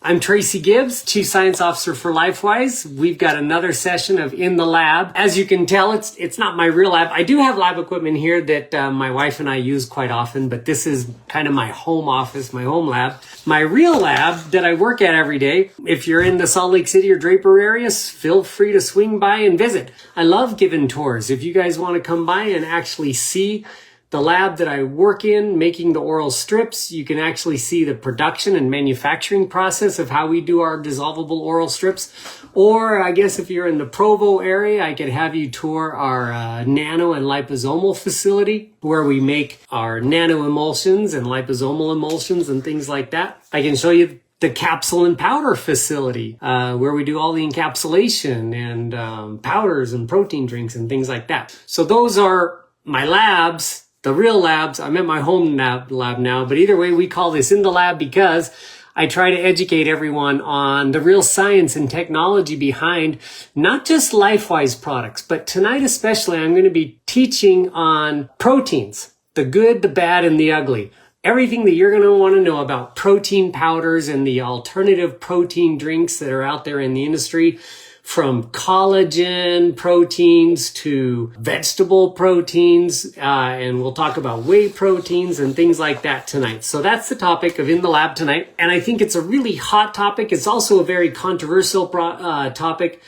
I'm Tracy Gibbs, Chief Science Officer for LifeWise. We've got another session of In the Lab. As you can tell, it's not my real lab. I do have lab equipment here that my wife and I use quite often, but this is kind of my home office, my home lab. My real lab that I work at every day. If you're in the Salt Lake City or Draper areas, feel free to swing by and visit. I love giving tours. If you guys want to come by and actually see the lab that I work in, making the oral strips, you can actually see the production and manufacturing process of how we do our dissolvable oral strips. Or I guess if you're in the Provo area, I could have you tour our nano and liposomal facility where we make our nano emulsions and liposomal emulsions and things like that. I can show you the capsule and powder facility where we do all the encapsulation and powders and protein drinks and things like that. So those are my labs. The real labs. I'm at my home lab now, but either way, we call this In the Lab because I try to educate everyone on the real science and technology behind not just LifeWise products, but tonight especially, I'm going to be teaching on proteins, the good, the bad, and the ugly. Everything that you're going to want to know about protein powders and the alternative protein drinks that are out there in the industry, from collagen proteins to vegetable proteins, and we'll talk about whey proteins and things like that tonight. So that's the topic of In the Lab tonight. And I think it's a really hot topic. It's also a very controversial topic.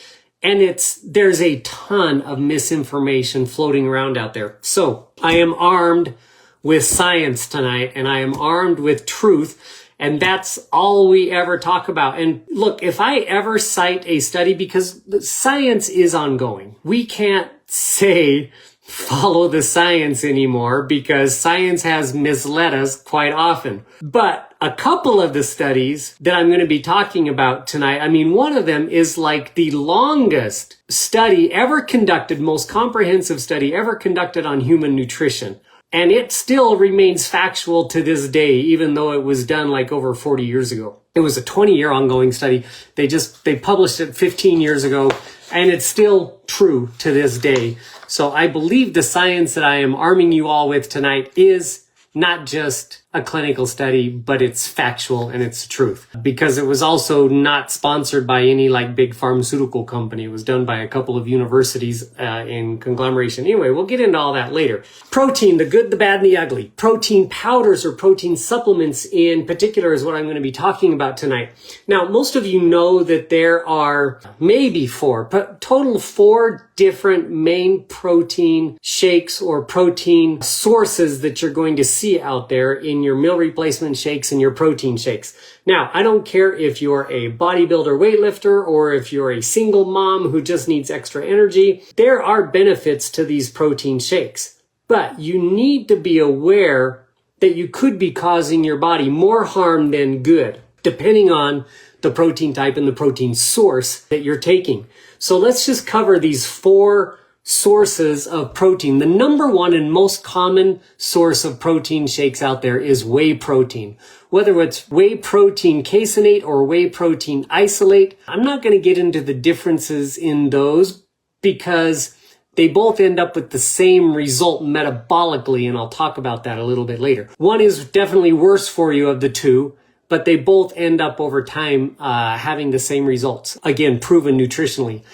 And there's a ton of misinformation floating around out there. So I am armed with science tonight, and I am armed with truth. And that's all we ever talk about. And look, if I ever cite a study, because the science is ongoing, we can't say follow the science anymore because science has misled us quite often. But a couple of the studies that I'm going to be talking about tonight, I mean, one of them is like the longest study ever conducted, most comprehensive study ever conducted on human nutrition. And it still remains factual to this day, even though it was done like over 40 years ago. It was a 20-year ongoing study. They published it 15 years ago, and it's still true to this day. So I believe the science that I am arming you all with tonight is not just a clinical study, but it's factual and it's truth. Because it was also not sponsored by any like big pharmaceutical company. It was done by a couple of universities in conglomeration. Anyway, we'll get into all that later. Protein, the good, the bad, and the ugly. Protein powders or protein supplements in particular is what I'm going to be talking about tonight. Now, most of you know that there are maybe total four different main protein shakes or protein sources that you're going to see out there in your meal replacement shakes and your protein shakes. Now, I don't care if you're a bodybuilder weightlifter or if you're a single mom who just needs extra energy. There are benefits to these protein shakes, but you need to be aware that you could be causing your body more harm than good, depending on the protein type and the protein source that you're taking. So let's just cover these four sources of protein. The number one and most common source of protein shakes out there is whey protein. Whether it's whey protein caseinate or whey protein isolate, I'm not going to get into the differences in those because they both end up with the same result metabolically, and I'll talk about that a little bit later. One is definitely worse for you of the two, but they both end up over time having the same results. Again, proven nutritionally.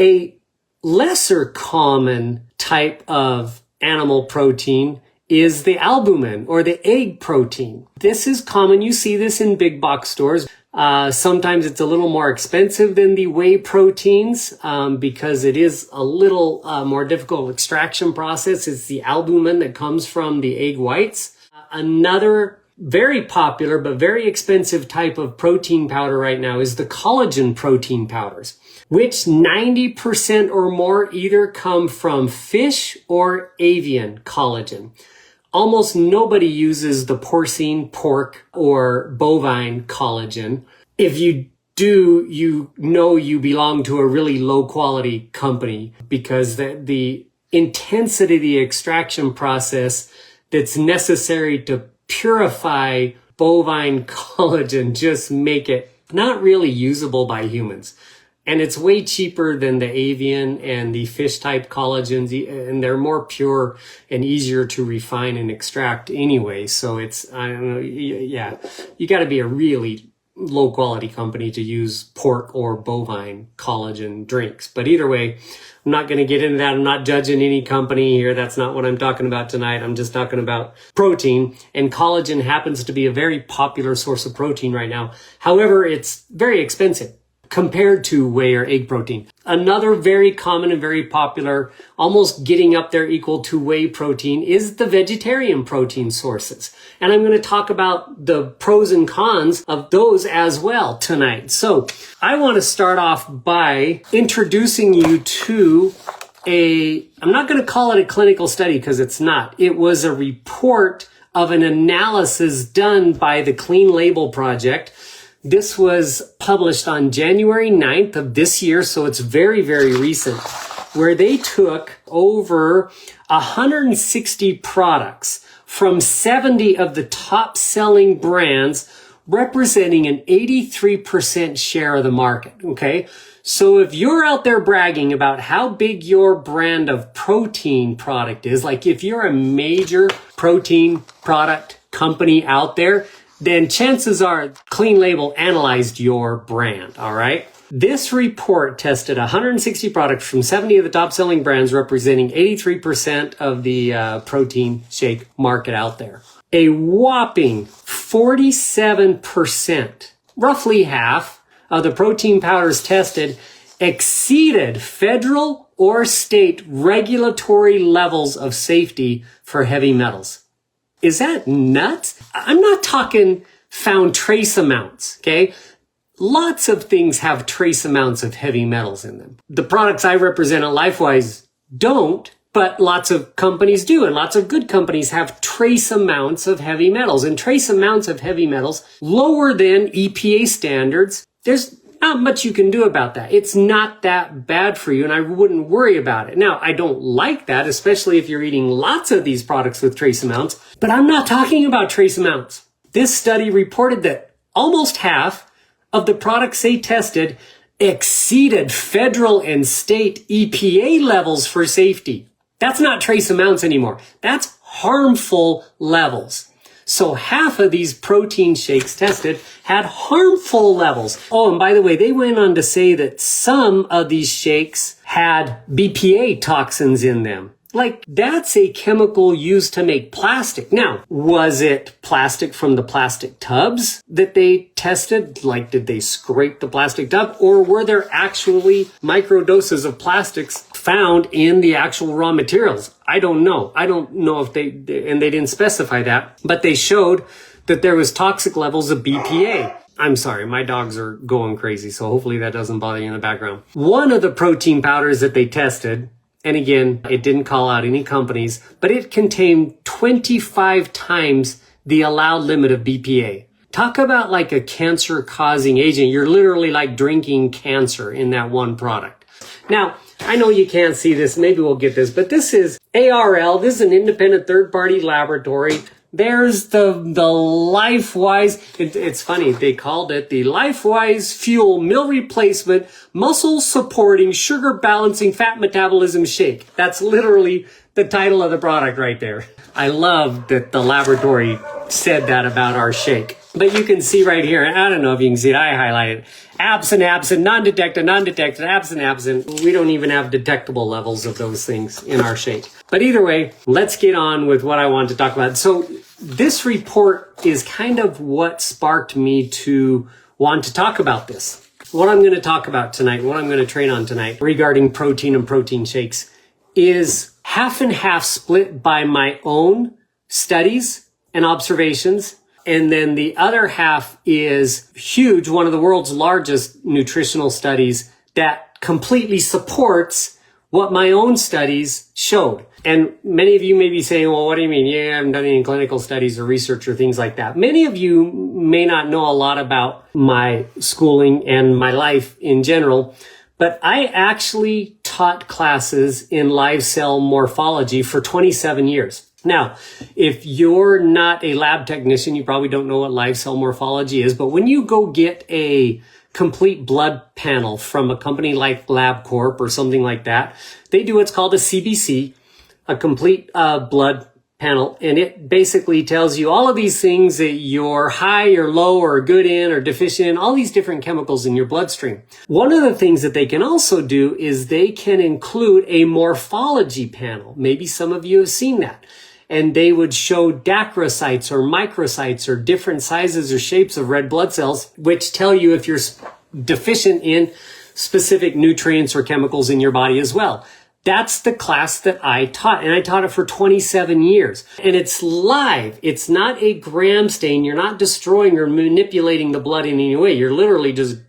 A lesser common type of animal protein is the albumin or the egg protein. This is common. You see this in big box stores. Sometimes it's a little more expensive than the whey proteins because it is a little more difficult extraction process. It's the albumin that comes from the egg whites. Another very popular but very expensive type of protein powder right now is the collagen protein powders, which 90% or more either come from fish or avian collagen. Almost nobody uses the porcine, pork, or bovine collagen. If you do, you know you belong to a really low quality company because the intensity of the extraction process that's necessary to purify bovine collagen just make it not really usable by humans. And it's way cheaper than the avian and the fish type collagens, and they're more pure and easier to refine and extract anyway. So it's, I don't know, yeah, you got to be a really low quality company to use pork or bovine collagen drinks. But either way, I'm not going to get into that. I'm not judging any company here. That's not what I'm talking about tonight. I'm just talking about protein, and collagen happens to be a very popular source of protein right now. However, it's very expensive compared to whey or egg protein. Another very common and very popular, almost getting up there equal to whey protein, is the vegetarian protein sources. And I'm going to talk about the pros and cons of those as well tonight. So I want to start off by introducing you to I'm not going to call it a clinical study because it's not. It was a report of an analysis done by the Clean Label Project. This was published on January 9th of this year, so it's very, very recent, where they took over 160 products from 70 of the top selling brands, representing an 83% share of the market, okay? So if you're out there bragging about how big your brand of protein product is, like if you're a major protein product company out there, then chances are Clean Label analyzed your brand, all right? This report tested 160 products from 70 of the top selling brands, representing 83% of the protein shake market out there. A whopping 47%, roughly half, of the protein powders tested exceeded federal or state regulatory levels of safety for heavy metals. Is that nuts? I'm not talking found trace amounts, okay? Lots of things have trace amounts of heavy metals in them. The products I represent at LifeWise don't, but lots of companies do, and lots of good companies have trace amounts of heavy metals. And trace amounts of heavy metals lower than EPA standards. There's not much you can do about that. It's not that bad for you, and I wouldn't worry about it. Now, I don't like that, especially if you're eating lots of these products with trace amounts, but I'm not talking about trace amounts. This study reported that almost half of the products they tested exceeded federal and state EPA levels for safety. That's not trace amounts anymore. That's harmful levels. So half of these protein shakes tested had harmful levels. Oh, and by the way, they went on to say that some of these shakes had BPA toxins in them. Like, that's a chemical used to make plastic. Now, was it plastic from the plastic tubs that they tested? Like, did they scrape the plastic tub? Or were there actually microdoses of plastics found in the actual raw materials? I don't know. I don't know if they didn't specify that, but they showed that there was toxic levels of BPA. I'm sorry, my dogs are going crazy, so hopefully that doesn't bother you in the background. One of the protein powders that they tested, and again, it didn't call out any companies, but it contained 25 times the allowed limit of BPA. Talk about like a cancer-causing agent. You're literally like drinking cancer in that one product. Now, I know you can't see this. Maybe we'll get this, but this is ARL. This is an independent third-party laboratory. There's the LifeWise. It's funny. They called it the LifeWise Fuel Meal Replacement Muscle Supporting Sugar Balancing Fat Metabolism Shake. That's literally the title of the product right there. I love that the laboratory said that about our shake. But you can see right here, I don't know if you can see it, I highlighted absent, non-detected, absent. We don't even have detectable levels of those things in our shake. But either way, let's get on with what I want to talk about. So this report is kind of what sparked me to want to talk about this. What I'm going to talk about tonight, what I'm going to train on tonight regarding protein and protein shakes is half and half split by my own studies and observations. And then the other half is huge, one of the world's largest nutritional studies that completely supports what my own studies showed. And many of you may be saying, well, what do you mean? You haven't done any clinical studies or research or things like that. Many of you may not know a lot about my schooling and my life in general, but I actually taught classes in live cell morphology for 27 years. Now, if you're not a lab technician, you probably don't know what live cell morphology is, but when you go get a complete blood panel from a company like LabCorp or something like that, they do what's called a CBC, a complete blood panel, and it basically tells you all of these things that you're high or low or good in or deficient in, all these different chemicals in your bloodstream. One of the things that they can also do is they can include a morphology panel. Maybe some of you have seen that. And they would show dacrocytes or microcytes or different sizes or shapes of red blood cells, which tell you if you're deficient in specific nutrients or chemicals in your body as well. That's the class that I taught, and I taught it for 27 years. And it's live. It's not a gram stain. You're not destroying or manipulating the blood in any way. You're literally just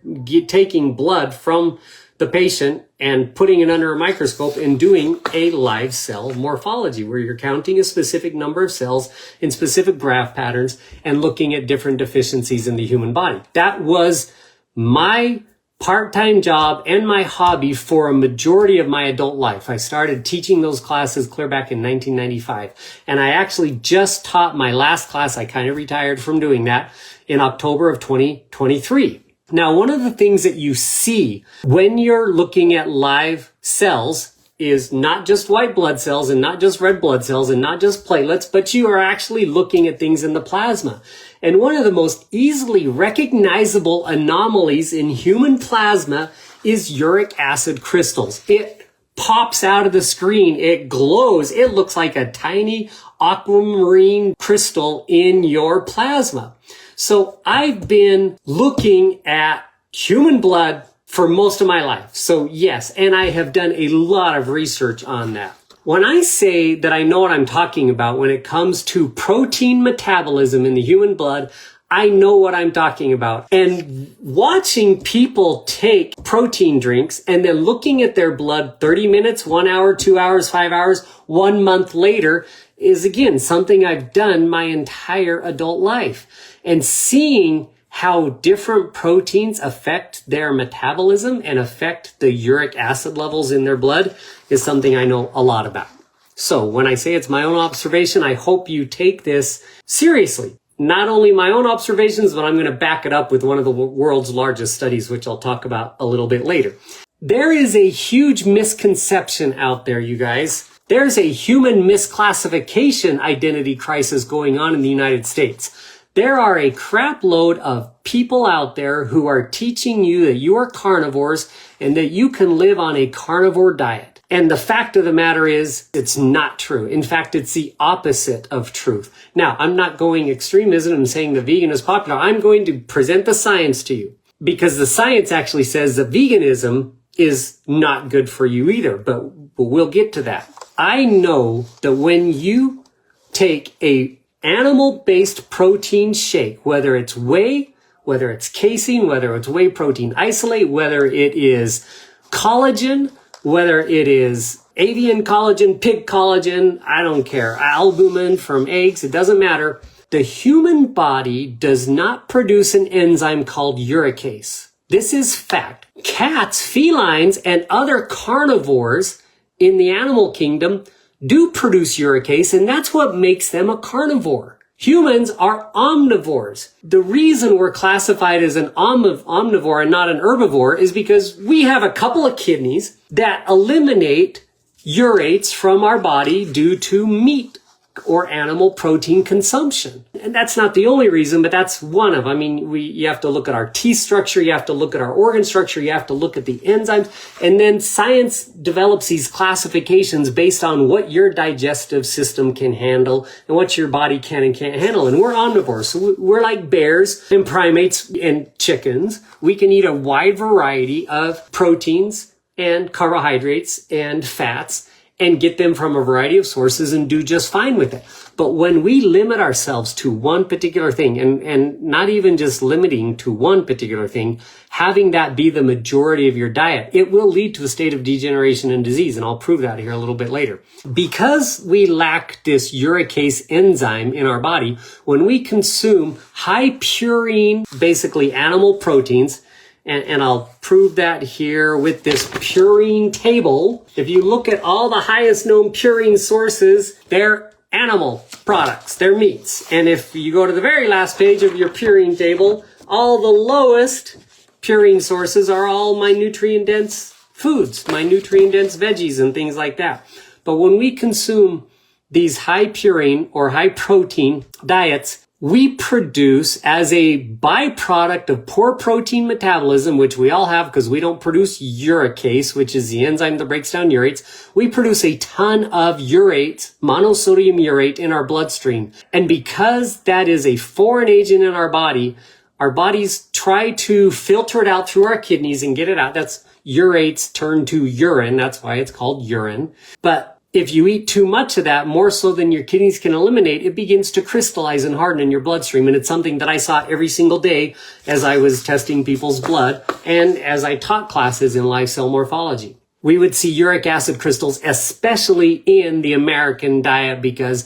taking blood from the patient and putting it under a microscope and doing a live cell morphology where you're counting a specific number of cells in specific graph patterns and looking at different deficiencies in the human body. That was my part-time job and my hobby for a majority of my adult life. I started teaching those classes clear back in 1995. And I actually just taught my last class. I kind of retired from doing that in October of 2023. Now, one of the things that you see when you're looking at live cells is not just white blood cells and not just red blood cells and not just platelets, but you are actually looking at things in the plasma. And one of the most easily recognizable anomalies in human plasma is uric acid crystals. It pops out of the screen. It glows. It looks like a tiny aquamarine crystal in your plasma. So I've been looking at human blood for most of my life. So yes, and I have done a lot of research on that. When I say that I know what I'm talking about when it comes to protein metabolism in the human blood, I know what I'm talking about. And watching people take protein drinks and then looking at their blood 30 minutes, 1 hour, 2 hours, 5 hours, 1 month later is again something I've done my entire adult life. And seeing how different proteins affect their metabolism and affect the uric acid levels in their blood is something I know a lot about. So when I say it's my own observation, I hope you take this seriously. Not only my own observations, but I'm going to back it up with one of the world's largest studies, which I'll talk about a little bit later. There is a huge misconception out there, you guys. There's a human misclassification identity crisis going on in the United States. There are a crap load of people out there who are teaching you that you are carnivores and that you can live on a carnivore diet. And the fact of the matter is, it's not true. In fact, it's the opposite of truth. Now, I'm not going extremism and saying the vegan is popular. I'm going to present the science to you because the science actually says that veganism is not good for you either, but we'll get to that. I know that when you take a animal-based protein shake, whether it's whey, whether it's casein, whether it's whey protein isolate, whether it is collagen, whether it is avian collagen, pig collagen, I don't care, albumin from eggs, it doesn't matter. The human body does not produce an enzyme called uricase. This is fact. Cats, felines, and other carnivores in the animal kingdom do produce uricase, and that's what makes them a carnivore. Humans are omnivores. The reason we're classified as an omnivore and not an herbivore is because we have a couple of kidneys that eliminate urates from our body due to meat or animal protein consumption. And that's not the only reason, but that's one of, you have to look at our teeth structure, you have to look at our organ structure, you have to look at the enzymes, and then science develops these classifications based on what your digestive system can handle and what your body can and can't handle. And we're omnivores, so we're like bears and primates and chickens. We can eat a wide variety of proteins and carbohydrates and fats and get them from a variety of sources and do just fine with it. But when we limit ourselves to one particular thing, and not even just limiting to one particular thing, having that be the majority of your diet, it will lead to a state of degeneration and disease. And I'll prove that here a little bit later. Because we lack this uricase enzyme in our body, when we consume high purine, basically animal proteins, and I'll prove that here with this purine table. If you look at all the highest known purine sources, they're animal products, they're meats. And if you go to the very last page of your purine table, all the lowest purine sources are all my nutrient-dense foods, my nutrient-dense veggies and things like that. But when we consume these high purine or high protein diets, we produce as a byproduct of poor protein metabolism, which we all have because we don't produce uricase, which is the enzyme that breaks down urates. We produce a ton of urate, monosodium urate in our bloodstream. And because that is a foreign agent in our bodies try to filter it out through our kidneys and get it out. That's urates turn to urine. That's why it's called urine. But if you eat too much of that, more so than your kidneys can eliminate, it begins to crystallize and harden in your bloodstream. And it's something that I saw every single day as I was testing people's blood and as I taught classes in live cell morphology. We would see uric acid crystals, especially in the American diet, because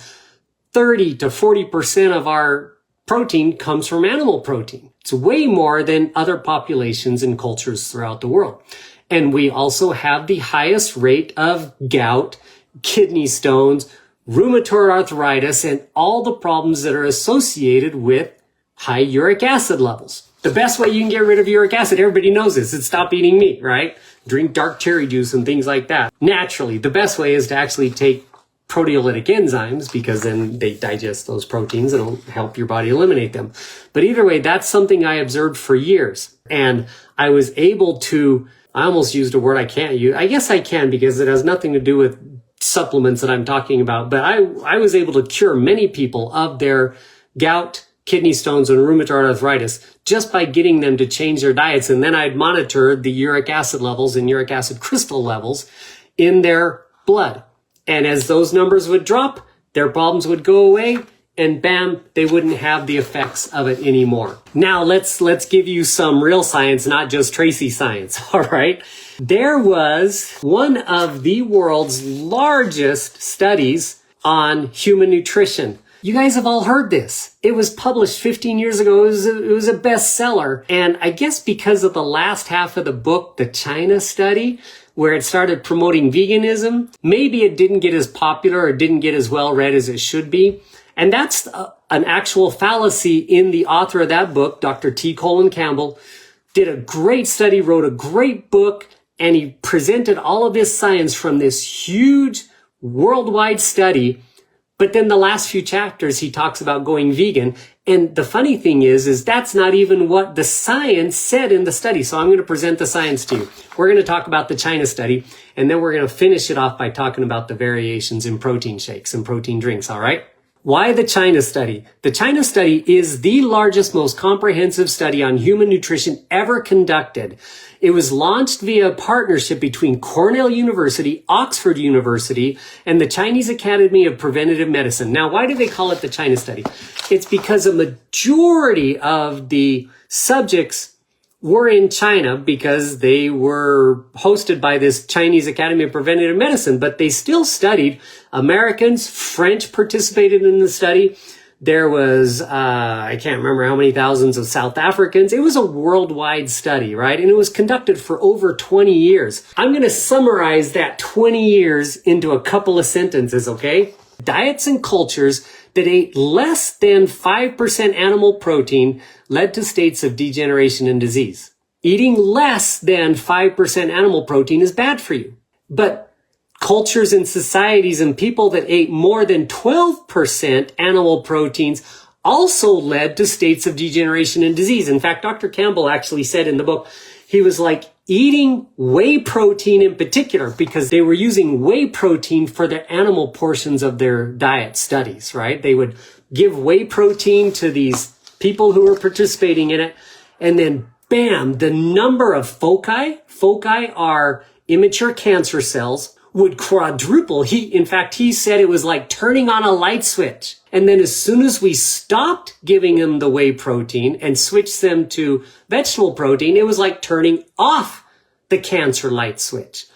30 to 40% of our protein comes from animal protein. It's way more than other populations and cultures throughout the world. And we also have the highest rate of gout, kidney stones, rheumatoid arthritis, and all the problems that are associated with high uric acid levels. The best way you can get rid of uric acid, everybody knows this, is stop eating meat, right? Drink dark cherry juice and things like that. Naturally, the best way is to actually take proteolytic enzymes, because then they digest those proteins and it'll help your body eliminate them. But either way, that's something I observed for years. And I was able to, I almost used a word I can't use. I guess I can because it has nothing to do with supplements that I'm talking about. But I was able to cure many people of their gout, kidney stones, and rheumatoid arthritis just by getting them to change their diets. And then I'd monitor the uric acid levels and uric acid crystal levels in their blood. And as those numbers would drop, their problems would go away, and bam, they wouldn't have the effects of it anymore. Now let's give you some real science, not just Tracy science, all right? There was one of the world's largest studies on human nutrition. You guys have all heard this. It was published 15 years ago. It was a bestseller. And I guess because of the last half of the book, the China study, where it started promoting veganism, maybe it didn't get as popular or didn't get as well read as it should be. And that's an actual fallacy in the author of that book, Dr. T. Colin Campbell, did a great study, wrote a great book, and he presented all of this science from this huge worldwide study. But then the last few chapters, he talks about going vegan. And the funny thing is that's not even what the science said in the study. So I'm going to present the science to you. We're going to talk about the China study, and then we're going to finish it off by talking about the variations in protein shakes and protein drinks, all right? Why the China study? The China study is the largest, most comprehensive study on human nutrition ever conducted. It was launched via a partnership between Cornell University, Oxford University, and the Chinese Academy of Preventive Medicine. Now, why do they call it the China study? It's because a majority of the subjects were in China because they were hosted by this Chinese Academy of Preventive Medicine, but they still studied Americans. French participated in the study. There was, I can't remember how many thousands of South Africans. It was a worldwide study, right? And it was conducted for over 20 years. I'm going to summarize that 20 years into a couple of sentences, okay? Diets and cultures that ate less than 5% animal protein led to states of degeneration and disease. Eating less than 5% animal protein is bad for you. But cultures and societies and people that ate more than 12% animal proteins also led to states of degeneration and disease. In fact, Dr. Campbell actually said in the book, he was like, eating whey protein in particular, because they were using whey protein for the animal portions of their diet studies, right? They would give whey protein to these people who were participating in it, and then bam, the number of foci are immature cancer cells, would quadruple. In fact, he said it was like turning on a light switch. And then as soon as we stopped giving them the whey protein and switched them to vegetable protein, it was like turning off the cancer light switch.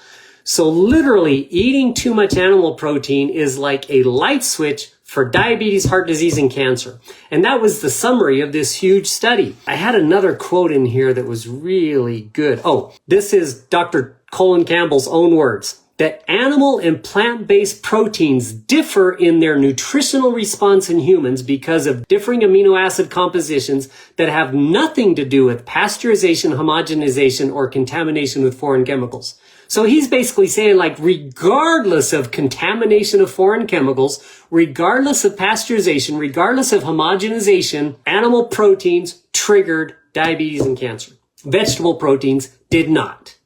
So literally eating too much animal protein is like a light switch for diabetes, heart disease, and cancer. And that was the summary of this huge study. I had another quote in here that was really good. Oh, this is Dr. Colin Campbell's own words. That animal and plant-based proteins differ in their nutritional response in humans because of differing amino acid compositions that have nothing to do with pasteurization, homogenization, or contamination with foreign chemicals. So he's basically saying, like, regardless of contamination of foreign chemicals, regardless of pasteurization, regardless of homogenization, animal proteins triggered diabetes and cancer. Vegetable proteins did not.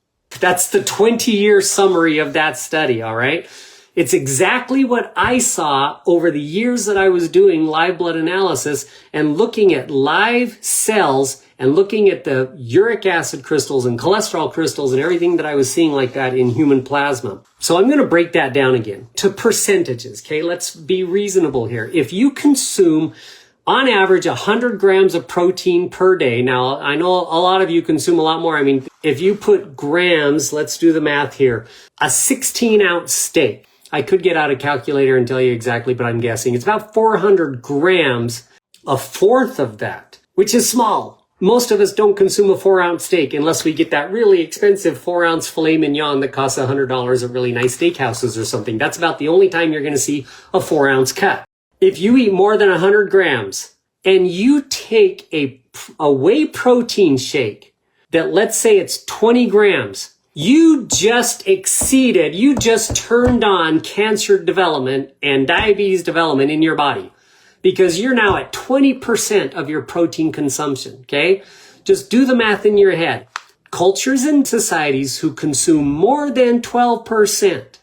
That's the 20-year summary of that study, all right? It's exactly what I saw over the years that I was doing live blood analysis and looking at live cells and looking at the uric acid crystals and cholesterol crystals and everything that I was seeing like that in human plasma. So I'm going to break that down again to percentages, okay? Let's be reasonable here. If you consume on average 100 grams of protein per day. Now, I know a lot of you consume a lot more. I mean, if you put grams, let's do the math here, a 16-ounce steak. I could get out a calculator and tell you exactly, but I'm guessing it's about 400 grams, a fourth of that, which is small. Most of us don't consume a 4-ounce steak unless we get that really expensive 4-ounce filet mignon that costs $100 at really nice steakhouses or something. That's about the only time you're going to see a 4-ounce cut. If you eat more than 100 grams and you take a whey protein shake that, let's say it's 20 grams, you just turned on cancer development and diabetes development in your body because you're now at 20% of your protein consumption, okay? Just do the math in your head. Cultures and societies who consume more than 12%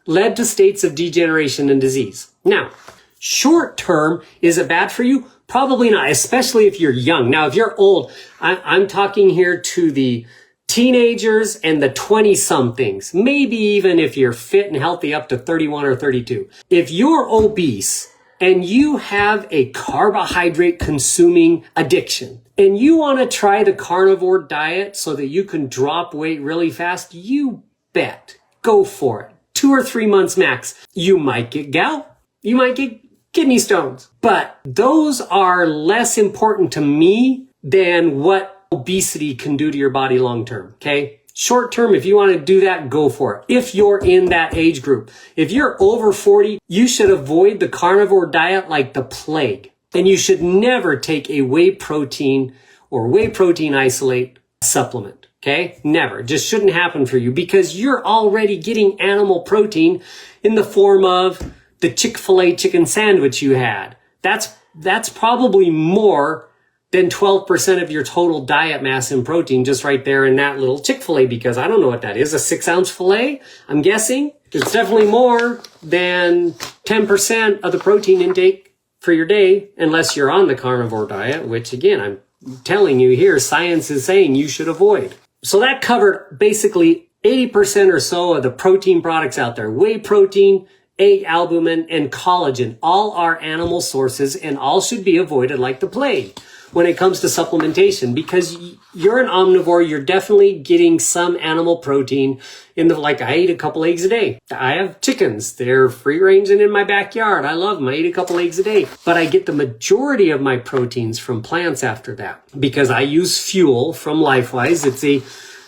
led to states of degeneration and disease. Now, short term, is it bad for you? Probably not, especially if you're young. Now, if you're old, I'm talking here to the teenagers and the 20-somethings, maybe even if you're fit and healthy up to 31 or 32. If you're obese and you have a carbohydrate consuming addiction and you want to try the carnivore diet so that you can drop weight really fast, you bet. Go for it. 2 or 3 months max. You might get gout. You might get kidney stones. But those are less important to me than what obesity can do to your body long term, okay? Short term, if you want to do that, go for it. If you're in that age group, if you're over 40, you should avoid the carnivore diet like the plague. And you should never take a whey protein or whey protein isolate supplement, okay? Never. It just shouldn't happen for you because you're already getting animal protein in the form of the Chick-fil-A chicken sandwich you had. That's probably more than 12% of your total diet mass in protein just right there in that little Chick-fil-A, because I don't know what that is, a 6-ounce filet? I'm guessing it's definitely more than 10% of the protein intake for your day, unless you're on the carnivore diet, which again, I'm telling you here, science is saying you should avoid. So that covered basically 80% or so of the protein products out there. Whey protein, egg albumin, and collagen all are animal sources and all should be avoided like the plague when it comes to supplementation, because you're an omnivore, you're definitely getting some animal protein like I eat a couple eggs a day. I have chickens. They're free range and in my backyard. I love them. I eat a couple eggs a day, but I get the majority of my proteins from plants after that because I use fuel from LifeWise. It's a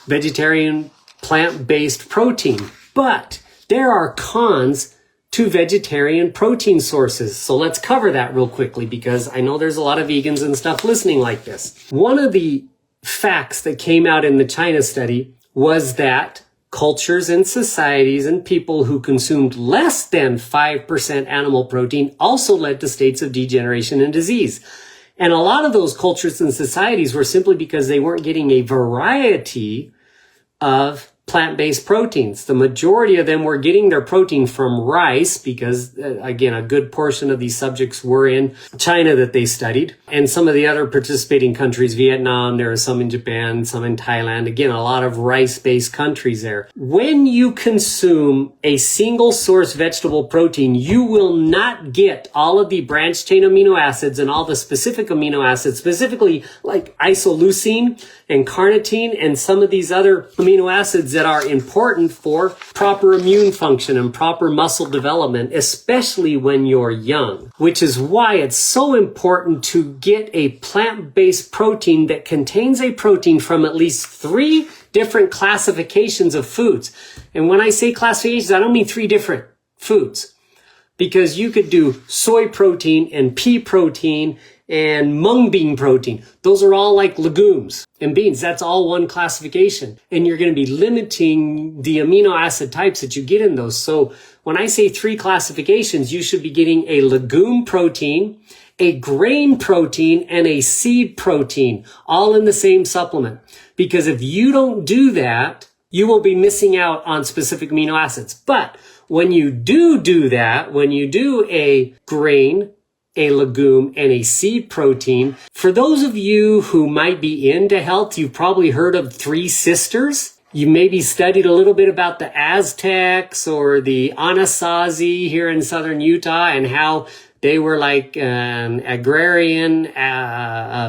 vegetarian plant-based protein, but there are cons to vegetarian protein sources. So let's cover that real quickly because I know there's a lot of vegans and stuff listening like this. One of the facts that came out in the China study was that cultures and societies and people who consumed less than 5% animal protein also led to states of degeneration and disease. And a lot of those cultures and societies were simply because they weren't getting a variety of plant-based proteins. The majority of them were getting their protein from rice because, again, a good portion of these subjects were in China that they studied. And some of the other participating countries, Vietnam, there are some in Japan, some in Thailand. Again, a lot of rice-based countries there. When you consume a single source vegetable protein, you will not get all of the branched chain amino acids and all the specific amino acids, specifically like isoleucine and carnitine and some of these other amino acids that are important for proper immune function and proper muscle development, especially when you're young, which is why it's so important to get a plant-based protein that contains a protein from at least 3 different classifications of foods. And when I say classifications, I don't mean 3 different foods, because you could do soy protein and pea protein and mung bean protein. Those are all like legumes and beans. That's all one classification. And you're going to be limiting the amino acid types that you get in those. So when I say 3 classifications, you should be getting a legume protein, a grain protein, and a seed protein, all in the same supplement. Because if you don't do that, you will be missing out on specific amino acids. But when you do that, when you do a grain, a legume, and a seed protein, for those of you who might be into health, you've probably heard of 3 sisters. You maybe studied a little bit about the Aztecs or the Anasazi here in southern Utah and how they were like an agrarian,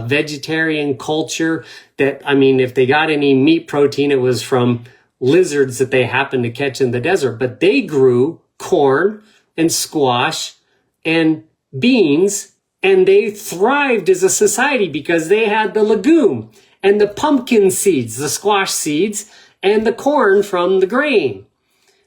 vegetarian culture that, I mean, if they got any meat protein, it was from lizards that they happened to catch in the desert. But they grew corn and squash and beans, and they thrived as a society because they had the legume and the pumpkin seeds, the squash seeds, and the corn from the grain.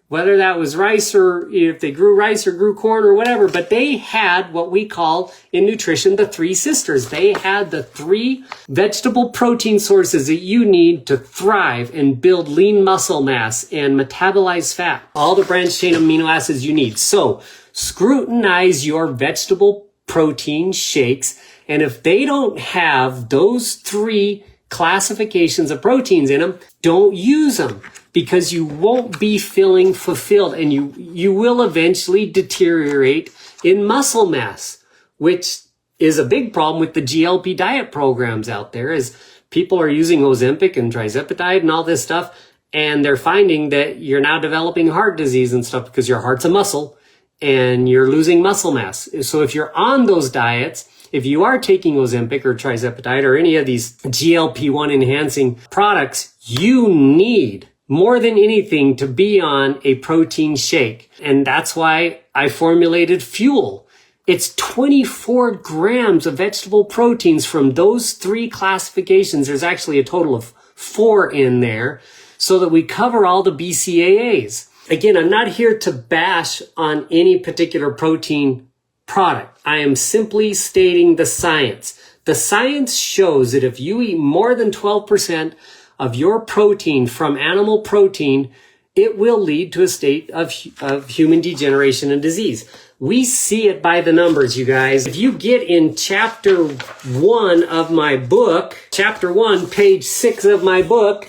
Whether that was rice or if they grew rice or grew corn or whatever, but they had what we call in nutrition the 3 sisters. They had the 3 vegetable protein sources that you need to thrive and build lean muscle mass and metabolize fat. All the branched chain amino acids you need. So scrutinize your vegetable protein shakes. And if they don't have those 3 classifications of proteins in them, don't use them. Because you won't be feeling fulfilled and you will eventually deteriorate in muscle mass, which is a big problem with the GLP diet programs out there is people are using Ozempic and Trizepatide and all this stuff. And they're finding that you're now developing heart disease and stuff because your heart's a muscle and you're losing muscle mass. So if you're on those diets, if you are taking Ozempic or Trizepatide or any of these GLP-1 enhancing products, you need more than anything to be on a protein shake. And that's why I formulated Fuel. It's 24 grams of vegetable proteins from those 3 classifications. There's actually a total of 4 in there so that we cover all the BCAAs. Again, I'm not here to bash on any particular protein product. I am simply stating the science. The science shows that if you eat more than 12% of your protein from animal protein, it will lead to a state of human degeneration and disease. We see it by the numbers, you guys. If you get in chapter 1 of my book, chapter 1, page 6 of my book,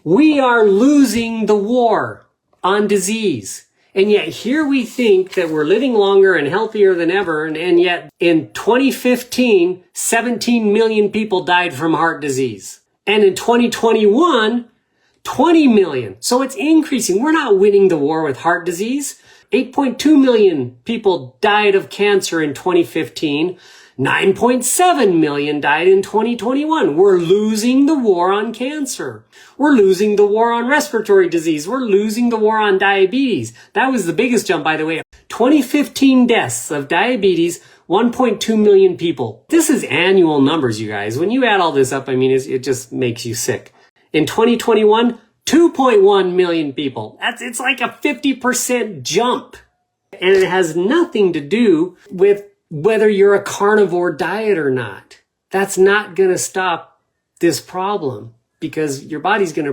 we are losing the war on disease. And yet here we think that we're living longer and healthier than ever. And yet in 2015, 17 million people died from heart disease. And in 2021, 20 million. So it's increasing. We're not winning the war with heart disease. 8.2 million people died of cancer in 2015. 9.7 million died in 2021. We're losing the war on cancer. We're losing the war on respiratory disease. We're losing the war on diabetes. That was the biggest jump, by the way. 2015 deaths of diabetes, 1.2 million people. This is annual numbers, you guys. When you add all this up, I mean, it just makes you sick. In 2021, 2.1 million people. It's like a 50% jump. And it has nothing to do with whether you're a carnivore diet or not. That's not going to stop this problem because your body's going to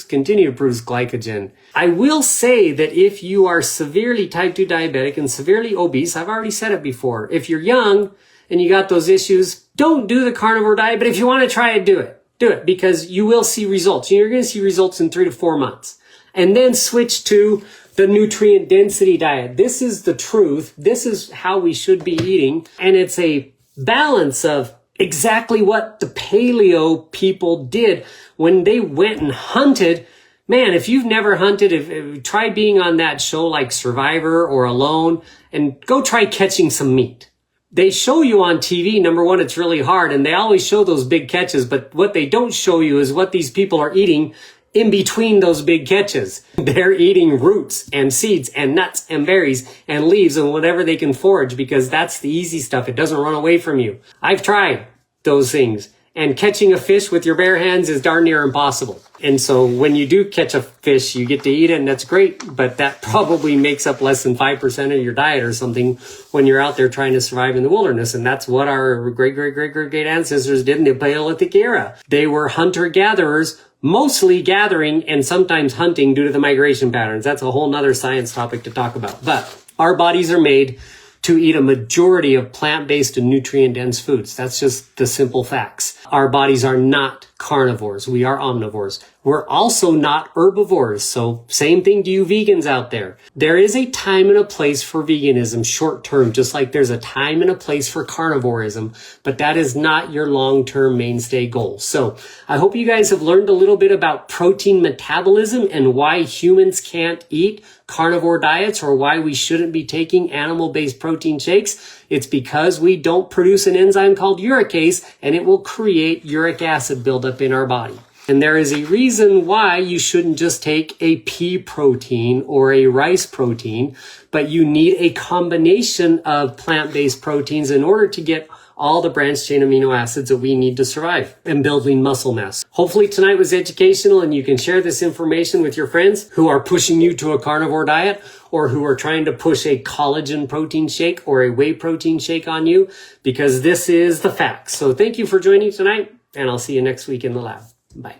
continue to produce glycogen. I will say that if you are severely type 2 diabetic and severely obese, I've already said it before, if you're young and you got those issues, don't do the carnivore diet. But if you want to try it, do it. Do it because you will see results. You're going to see results in 3 to 4 months. And then switch to the nutrient density diet. This is the truth. This is how we should be eating. And it's a balance of exactly what the paleo people did when they went and hunted. Man, if you've never hunted, try being on that show like Survivor or Alone and go try catching some meat. They show you on TV, number one, it's really hard and they always show those big catches, but what they don't show you is what these people are eating in between those big catches. They're eating roots and seeds and nuts and berries and leaves and whatever they can forage because that's the easy stuff. It doesn't run away from you. I've tried those things And catching a fish with your bare hands is darn near impossible. And so when you do catch a fish, you get to eat it, and that's great, but that probably makes up less than 5% of your diet or something when you're out there trying to survive in the wilderness. And that's what our great ancestors did in the Paleolithic era. They were hunter-gatherers, mostly gathering and sometimes hunting due to the migration patterns. That's a whole nother science topic to talk about. But our bodies are made to eat a majority of plant-based and nutrient-dense foods. That's just the simple facts. Our bodies are not carnivores. We are omnivores. We're also not herbivores. So same thing to you vegans out there. There is a time and a place for veganism short term, just like there's a time and a place for carnivorism, but that is not your long-term mainstay goal. So I hope you guys have learned a little bit about protein metabolism and why humans can't eat carnivore diets or why we shouldn't be taking animal-based protein shakes. It's because we don't produce an enzyme called uricase, and it will create uric acid buildup in our body. And there is a reason why you shouldn't just take a pea protein or a rice protein, but you need a combination of plant-based proteins in order to get all the branched chain amino acids that we need to survive and building muscle mass. Hopefully tonight was educational and you can share this information with your friends who are pushing you to a carnivore diet or who are trying to push a collagen protein shake or a whey protein shake on you, because this is the facts. So thank you for joining tonight, and I'll see you next week in the lab. Bye.